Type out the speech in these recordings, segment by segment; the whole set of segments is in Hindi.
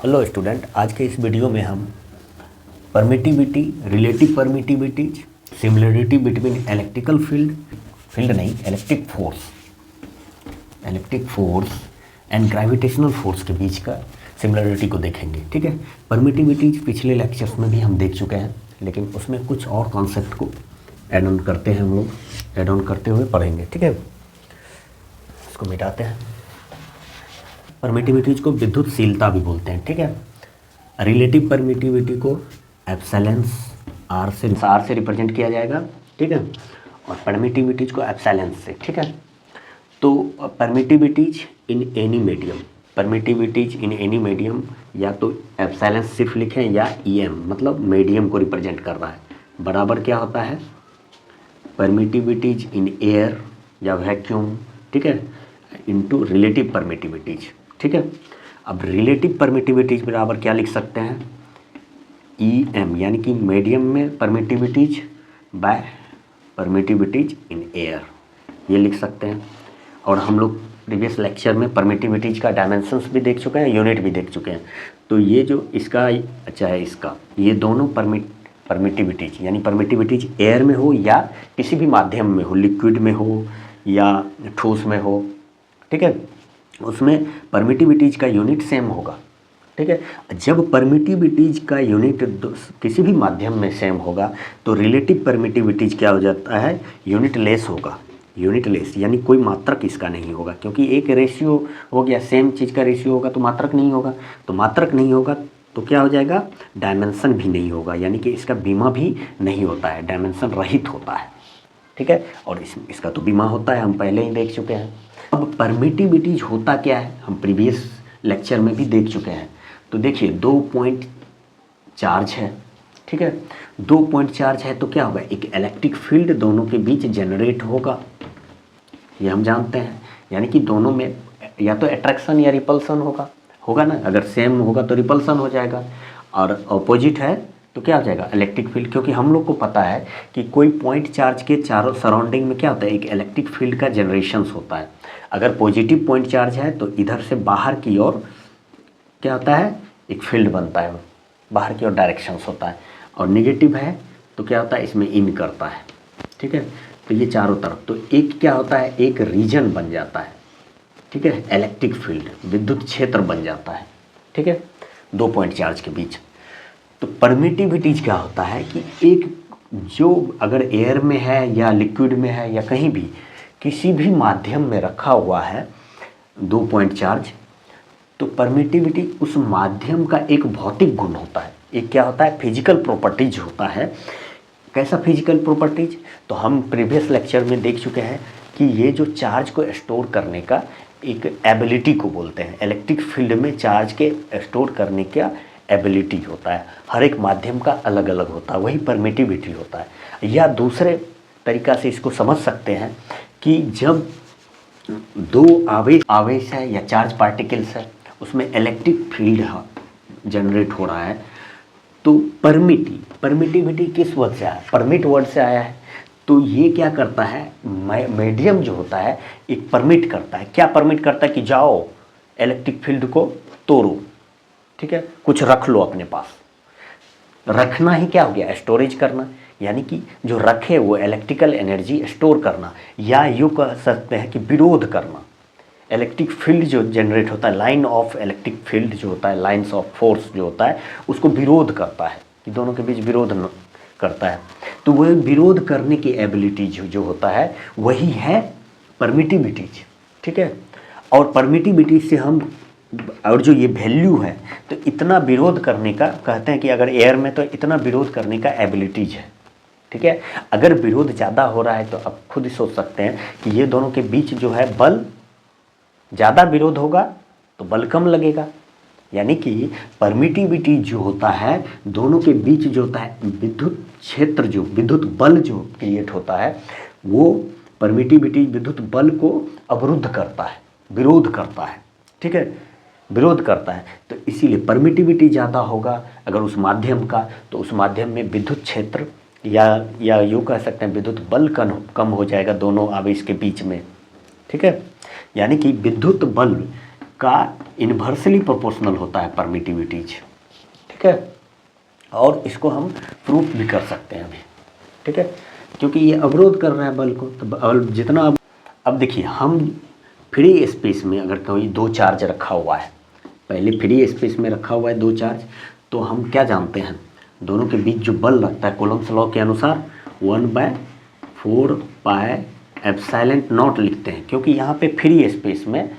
हेलो स्टूडेंट, आज के इस वीडियो में हम permittivity, relative permittivities, similarity between electrical electric force and gravitational force के बीच का सिमिलरिटी को देखेंगे। ठीक है, परमिटिविटीज पिछले लेक्चर्स में भी हम देख चुके हैं, लेकिन उसमें कुछ और कॉन्सेप्ट को ऐड ऑन करते हैं, हम लोग ऐड ऑन करते हुए पढ़ेंगे। ठीक है, इसको मिटाते हैं। परमिटिविटीज को विद्युतशीलता भी बोलते हैं। ठीक है, रिलेटिव परमिटिविटी को एप्सिलॉन आर से रिप्रेजेंट किया जाएगा। ठीक है, और परमिटिविटीज को एप्सिलॉन से। ठीक है, तो परमिटिविटीज इन एनी मीडियम, या तो एप्सिलॉन सिर्फ लिखें या EM मतलब मीडियम को रिप्रेजेंट कर रहा है, बराबर क्या होता है परमिटिविटीज इन एयर या वैक्यूम। ठीक है, इनटू रिलेटिव परमिटिविटीज। ठीक है, अब रिलेटिव परमिटिविटीज बराबर क्या लिख सकते हैं, EM यानी कि मीडियम में परमिटिविटीज बाय परमिटिविटीज इन एयर, ये लिख सकते हैं। और हम लोग प्रीवियस लेक्चर में परमिटिविटीज का डायमेंशंस भी देख चुके हैं, यूनिट भी देख चुके हैं। तो ये जो इसका अच्छा है, इसका ये दोनों परमिटिविटीज यानी परमिटिविटीज एयर में हो या किसी भी माध्यम में हो, लिक्विड में हो या ठोस में हो। ठीक है, उसमें परमिटिविटीज का यूनिट सेम होगा। ठीक है, जब परमिटिविटीज का यूनिट किसी भी माध्यम में सेम होगा तो रिलेटिव परमिटिविटीज क्या हो जाता है, यूनिट लेस होगा। यूनिट लेस यानी कोई मात्रक इसका नहीं होगा, क्योंकि एक रेशियो हो गया, सेम चीज़ का रेशियो होगा तो मात्रक नहीं होगा, तो मात्रक नहीं होगा तो क्या हो जाएगा, डायमेंशन भी नहीं होगा, यानी कि इसका बीमा भी नहीं होता है, डायमेंशन रहित होता है। ठीक है, और इसका तो बीमा होता है, हम पहले ही देख चुके हैं। अब परमिटिविटीज होता क्या है, हम प्रीवियस लेक्चर में भी देख चुके हैं। तो देखिए 2 पॉइंट चार्ज है। ठीक है, 2 पॉइंट चार्ज है तो क्या होगा, एक इलेक्ट्रिक फील्ड दोनों के बीच जनरेट होगा, ये हम जानते हैं। यानी कि दोनों में या तो अट्रैक्शन या रिपल्सन होगा ना। अगर सेम होगा तो रिपल्सन हो जाएगा, और अपोजिट है तो क्या हो जाएगा, इलेक्ट्रिक फील्ड। क्योंकि हम लोग को पता है कि कोई पॉइंट चार्ज के चारों सराउंडिंग में क्या होता है, एक इलेक्ट्रिक फील्ड का जनरेशंस होता है। अगर पॉजिटिव पॉइंट चार्ज है तो इधर से बाहर की ओर क्या होता है, एक फील्ड बनता है, बाहर की ओर डायरेक्शंस होता है। और नेगेटिव है तो क्या होता है, इसमें इन करता है। ठीक है, तो ये चारों तरफ तो एक क्या होता है, एक रीजन बन जाता है। ठीक है, इलेक्ट्रिक फील्ड, विद्युत क्षेत्र बन जाता है। ठीक है, 2 पॉइंट चार्ज के बीच। तो परमिटिविटीज क्या होता है कि एक जो अगर एयर में है या लिक्विड में है या कहीं भी किसी भी माध्यम में रखा हुआ है 2 पॉइंट चार्ज, तो परमिटिविटी उस माध्यम का एक भौतिक गुण होता है, एक क्या होता है, फिजिकल प्रॉपर्टीज होता है। कैसा फिजिकल प्रॉपर्टीज, तो हम प्रीवियस लेक्चर में देख चुके हैं कि ये जो चार्ज को स्टोर करने का एक एबिलिटी को बोलते हैं। इलेक्ट्रिक फील्ड में चार्ज के स्टोर करने का एबिलिटी होता है, हर एक माध्यम का अलग अलग होता है, वही परमिटिविटी होता है। या दूसरे तरीक़ा से इसको समझ सकते हैं कि जब 2 आवेश है या चार्ज पार्टिकल्स है, उसमें इलेक्ट्रिक फील्ड जनरेट हो रहा है, तो परमिटिविटी किस वर्ड से आया, परमिट वर्ड से आया है। तो ये क्या करता है, मीडियम जो होता है एक परमिट करता है। क्या परमिट करता है कि जाओ इलेक्ट्रिक फील्ड को तोड़ो। ठीक है, कुछ रख लो अपने पास। रखना ही क्या हो गया, स्टोरेज करना, यानी कि जो रखे वो इलेक्ट्रिकल एनर्जी स्टोर करना, या यूँ कह सकते हैं कि विरोध करना। इलेक्ट्रिक फील्ड जो जनरेट होता है, लाइन ऑफ इलेक्ट्रिक फील्ड जो होता है, लाइन्स ऑफ फोर्स जो होता है, उसको विरोध करता है, कि दोनों के बीच विरोध करता है। तो वह विरोध करने की एबिलिटी जो होता है वही है परमिटिविटीज। ठीक है, और परमिटिविटी से हम, और जो ये वैल्यू है, तो इतना विरोध करने का कहते हैं कि अगर एयर में तो इतना विरोध करने का एबिलिटीज है। ठीक है, अगर विरोध ज़्यादा हो रहा है तो आप खुद ही सोच सकते हैं कि ये दोनों के बीच जो है बल, ज़्यादा विरोध होगा तो बल कम लगेगा। यानी कि परमिटिविटी जो होता है दोनों के बीच जो होता है विद्युत क्षेत्र, जो विद्युत बल जो क्रिएट होता है, वो परमिटिविटी विद्युत बल को अवरुद्ध करता है, विरोध करता है। ठीक है, विरोध करता है। तो इसीलिए परमिटिविटी ज़्यादा होगा अगर उस माध्यम का, तो उस माध्यम में विद्युत क्षेत्र या यूँ कह सकते हैं विद्युत बल कम हो जाएगा दोनों आवेश के बीच में। ठीक है, यानी कि विद्युत बल का इन्वर्सली प्रोपोर्शनल होता है परमिटिविटीज, ठीक है। और इसको हम प्रूफ भी कर सकते हैं अभी, ठीक है, क्योंकि ये अवरोध कर रहा है बल को। तो बल जितना अब देखिए, हम फ्री स्पेस में अगर कोई दो चार्ज रखा हुआ है, पहले फ्री स्पेस में रखा हुआ है दो चार्ज, तो हम क्या जानते हैं, दोनों के बीच जो बल लगता है कूलम्ब्स लॉ के अनुसार 1/4 पाई एप्सिलॉन नॉट लिखते हैं, क्योंकि यहाँ पे फ्री स्पेस में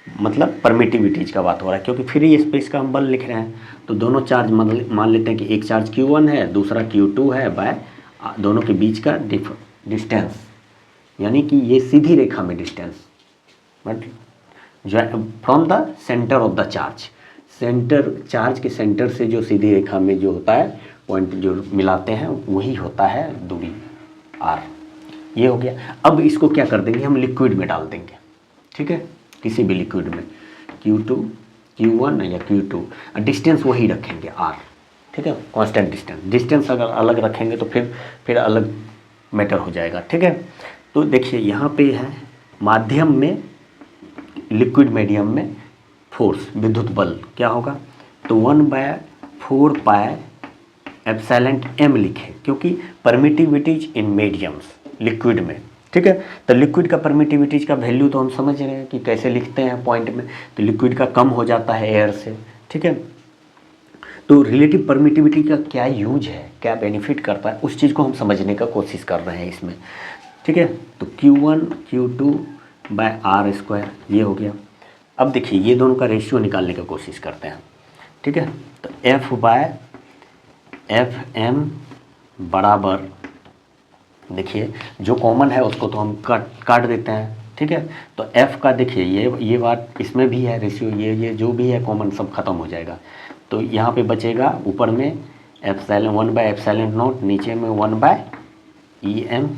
मतलब परमिटिविटीज का बात हो रहा है, क्योंकि फ्री स्पेस का हम बल लिख रहे हैं। तो दोनों चार्ज मान लेते हैं कि एक चार्ज Q1 है, दूसरा Q2 है, बाय दोनों के बीच का डिस्टेंस, यानी कि ये सीधी रेखा में डिस्टेंस, मतलब जो from the centre of the charge, centre charge के सेंटर से जो सीधी रेखा में जो होता है पॉइंट जो मिलाते हैं वही होता है दूरी r। ये हो गया। अब इसको क्या कर देंगे, हम लिक्विड में डाल देंगे, ठीक है, किसी भी लिक्विड में Q2 Q1 या Q2, डिस्टेंस वही रखेंगे r, ठीक है, कांस्टेंट डिस्टेंस। डिस्टेंस अगर अलग रखेंगे तो फिर अलग मैटर हो जाएगा, ठीक है। तो देखिए यहाँ पे है माध्यम में, लिक्विड मीडियम में फोर्स विद्युत बल क्या होगा, तो 1/4 पाई एप्सिलॉन m लिखे, क्योंकि परमिटिविटीज इन मीडियम्स लिक्विड में, ठीक है। तो लिक्विड का परमिटिविटीज का वैल्यू तो हम समझ रहे हैं कि कैसे लिखते हैं पॉइंट में, तो लिक्विड का कम हो जाता है एयर से, ठीक है। तो रिलेटिव परमिटिविटी का क्या यूज है, क्या बेनिफिट करता है, उस चीज़ को हम समझने का कोशिश कर रहे हैं इसमें, ठीक है। तो Q1 Q2/r², ये हो गया। अब देखिए ये दोनों का रेशियो निकालने का कोशिश करते हैं, ठीक है। तो F/Fm बराबर, देखिए जो कॉमन है उसको तो हम काट देते हैं, ठीक है। तो F का देखिए ये बात इसमें भी है रेशियो, ये जो भी है कॉमन सब खत्म हो जाएगा। तो यहाँ पे बचेगा ऊपर में एप्सिलॉन 1/ε0, नीचे में 1/em।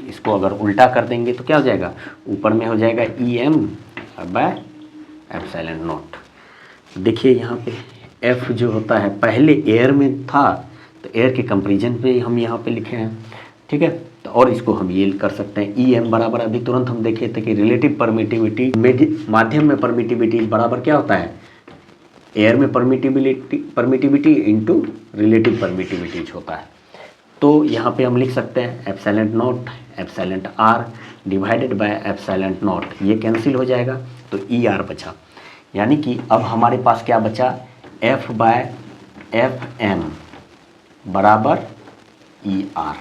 इसको अगर उल्टा कर देंगे तो क्या हो जाएगा, ऊपर में हो जाएगा Em/ε0। देखिए यहाँ पे F जो होता है पहले एयर में था, तो एयर के कंपेरिजन पे हम यहाँ पे लिखे हैं, ठीक है। तो और इसको हम ये कर सकते हैं Em बराबर, अभी तुरंत हम देखे थे कि रिलेटिव परमिटिविटी माध्यम में परमिटिविटी बराबर क्या होता है, एयर में परमिटिविटी इनटू रिलेटिव परमिटिविटीज होता है। तो यहाँ पे हम लिख सकते हैं ε0 εr डिवाइडेड बाय ε0, ये कैंसिल हो जाएगा तो Er बचा, यानी कि अब हमारे पास क्या बचा, F/Fm बराबर Er,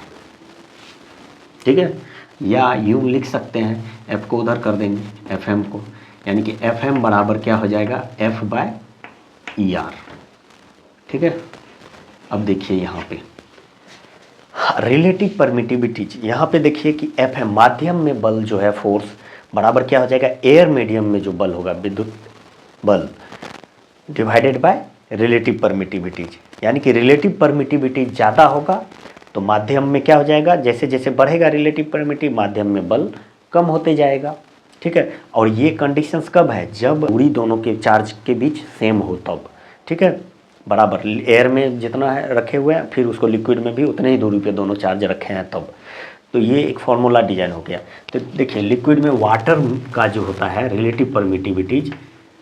ठीक है। या यूँ लिख सकते हैं, F को उधर कर देंगे Fm को, यानी कि Fm बराबर क्या हो जाएगा, F/Er, ठीक है। अब देखिए यहाँ पे रिलेटिव परमिटिविटीज, यहाँ पे देखिए कि Fm माध्यम में बल जो है फोर्स बराबर क्या हो जाएगा, एयर मीडियम में जो बल होगा विद्युत बल डिवाइडेड बाय रिलेटिव परमिटिविटीज, यानी कि रिलेटिव परमिटिविटीज ज़्यादा होगा तो माध्यम में क्या हो जाएगा, जैसे जैसे बढ़ेगा रिलेटिव परमिटिव माध्यम में बल कम होते जाएगा, ठीक है। और ये कंडीशंस कब है, जब दूरी दोनों के चार्ज के बीच सेम हो तब, ठीक है, बराबर एयर में जितना है रखे हुए हैं, फिर उसको लिक्विड में भी उतने ही दूरी पे दोनों चार्ज रखे हैं तब। तो ये एक फार्मूला डिजाइन हो गया। तो देखिए लिक्विड में वाटर का जो होता है रिलेटिव परमिटिविटीज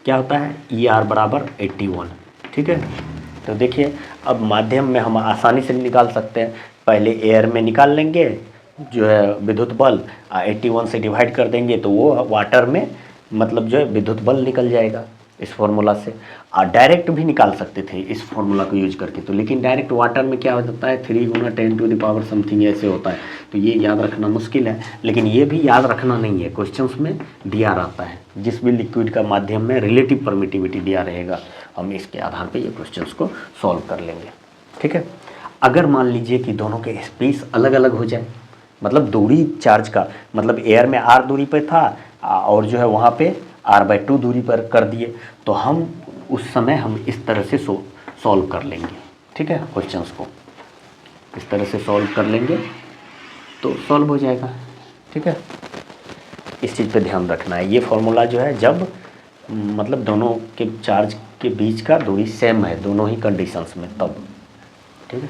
क्या होता है, Er बराबर 81, ठीक है। तो देखिए अब माध्यम में हम आसानी से निकाल सकते हैं, पहले एयर में निकाल लेंगे जो है विद्युत बल, 81 से डिवाइड कर देंगे तो वो वाटर में मतलब जो है विद्युत बल निकल जाएगा इस फार्मूला से। डायरेक्ट भी निकाल सकते थे इस फार्मूला को यूज करके, तो लेकिन डायरेक्ट वाटर में क्या हो जाता है, 3 × 10⁻⁷ समथिंग ऐसे होता है, तो ये याद रखना मुश्किल है। लेकिन ये भी याद रखना नहीं है, क्वेश्चंस में दिया रहता है, जिस भी लिक्विड का माध्यम में रिलेटिव परमिटिविटी दिया रहेगा हम इसके आधार पर ये क्वेश्चंस को सॉल्व कर लेंगे, ठीक है। अगर मान लीजिए कि दोनों के स्पेस अलग अलग हो जाए, मतलब दूरी चार्ज का, मतलब एयर में r दूरी पर था और जो है वहाँ पे r/2 दूरी पर कर दिए, तो हम उस समय हम इस तरह से सॉल्व कर लेंगे, ठीक है। क्वेश्चंस को इस तरह से सॉल्व कर लेंगे तो सॉल्व हो जाएगा, ठीक है। इस चीज़ पे ध्यान रखना है, ये फार्मूला जो है जब मतलब दोनों के चार्ज के बीच का दूरी सेम है दोनों ही कंडीशंस में तब, ठीक है।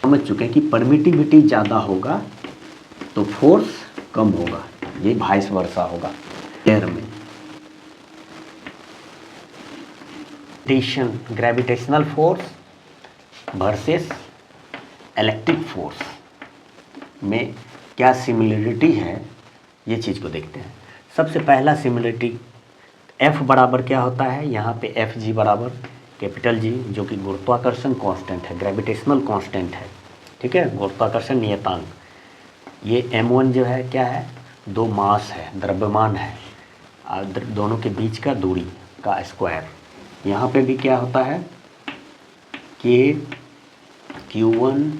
समझ चुके हैं कि परमिटिविटी ज़्यादा होगा तो फोर्स कम होगा, ये वाइस वर्सा होगा एयर में, gravitational force versus electric force में क्या सिमिलरिटी है, ये चीज़ को देखते हैं। सबसे पहला सिमिलरिटी F बराबर क्या होता है, यहाँ पे एफ जी बराबर कैपिटल जी, जो कि गुरुत्वाकर्षण कांस्टेंट है, ग्रेविटेशनल कांस्टेंट है, ठीक है, गुरुत्वाकर्षण नियतांक। ये m1 जो है क्या है, दो मास है, द्रव्यमान है, दोनों के बीच का दूरी का स्क्वायर। यहाँ पे भी क्या होता है कि Q1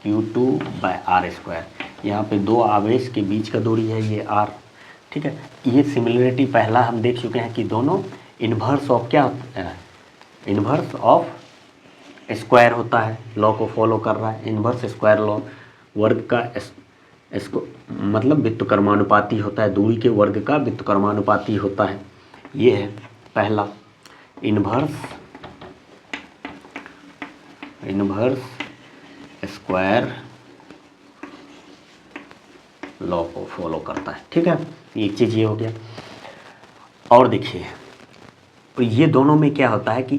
Q2 bye are square, यहाँ पे दो आवेश के बीच का दूरी है ये r, ठीक है। ये सिमिलरिटी पहला हम देख चुके हैं कि दोनों इन्वर्स ऑफ क्या होता है, इन्वर्स ऑफ स्क्वायर होता है, लॉ को फॉलो कर रहा है, इन्वर्स स्क्वायर लॉ। वर्ग का इसको मतलब व्युत्क्रमानुपाती होता है, दूरी के वर्ग का व्युत्क्रमानुपाती होता है। ये है पहला इन्वर्स स्क्वायर लॉ को फॉलो करता है, ठीक है। एक चीज़ ये हो गया। और देखिए, तो ये दोनों में क्या होता है कि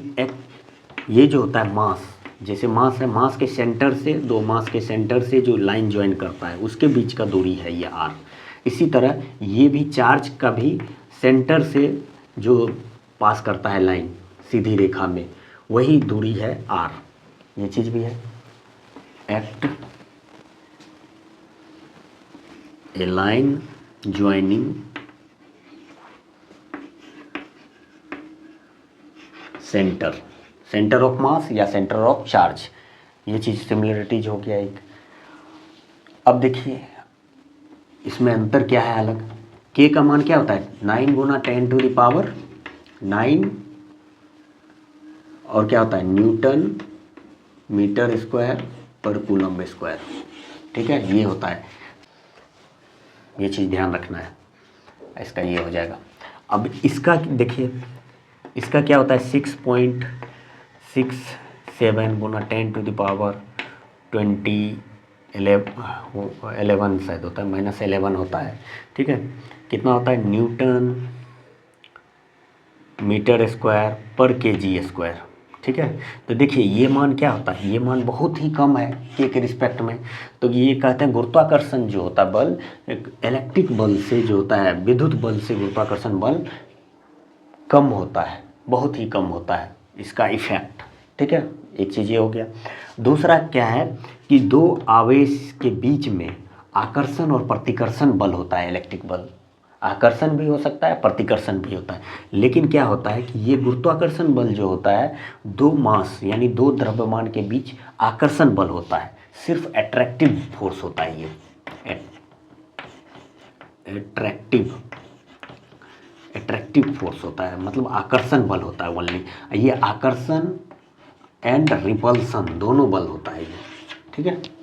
ये जो होता है मास, जैसे मास है, मास के सेंटर से, दो मास के सेंटर से जो लाइन ज्वाइन करता है उसके बीच का दूरी है ये r। इसी तरह ये भी चार्ज का भी सेंटर से जो पास करता है लाइन सीधी रेखा में, वही दूरी है r। ये चीज़ भी है, act A line joining centre of mass या सेंटर ऑफ चार्ज, ये चीज़ सिमिलरिटीज हो गया एक। अब देखिए इसमें अंतर क्या है अलग, k का मान क्या होता है 9 गुना 10 टू द पावर 9, और क्या होता है न्यूटन मीटर स्क्वायर पर कूलम्ब स्क्वायर, ठीक है, ये होता है। ये चीज़ ध्यान रखना है, इसका ये हो जाएगा। अब इसका देखिए, इसका क्या होता है 6.67 गुना 10 टू द पावर 11 शायद होता है, -11 होता है, ठीक है। कितना होता है न्यूटन मीटर स्क्वायर पर केजी स्क्वायर, ठीक है। तो देखिए ये मान क्या होता है, ये मान बहुत ही कम है के रिस्पेक्ट में। तो ये कहते हैं गुरुत्वाकर्षण जो होता है बल, इलेक्ट्रिक बल से जो होता है, विद्युत बल से गुरुत्वाकर्षण बल कम होता है, बहुत ही कम होता है इसका इफेक्ट, ठीक है। एक चीज़ ये हो गया। दूसरा क्या है कि दो आवेश के बीच में आकर्षण और प्रतिकर्षण बल होता है। इलेक्ट्रिक बल आकर्षण भी हो सकता है, प्रतिकर्षण भी होता है, लेकिन क्या होता है कि ये गुरुत्वाकर्षण बल जो होता है दो मास यानी दो द्रव्यमान के बीच आकर्षण बल होता है, सिर्फ अट्रैक्टिव फोर्स होता है। ये अट्रैक्टिव फोर्स होता है, मतलब आकर्षण बल होता है ओनली। ये आकर्षण एंड रिपल्सन दोनों बल होता है ये, ठीक है।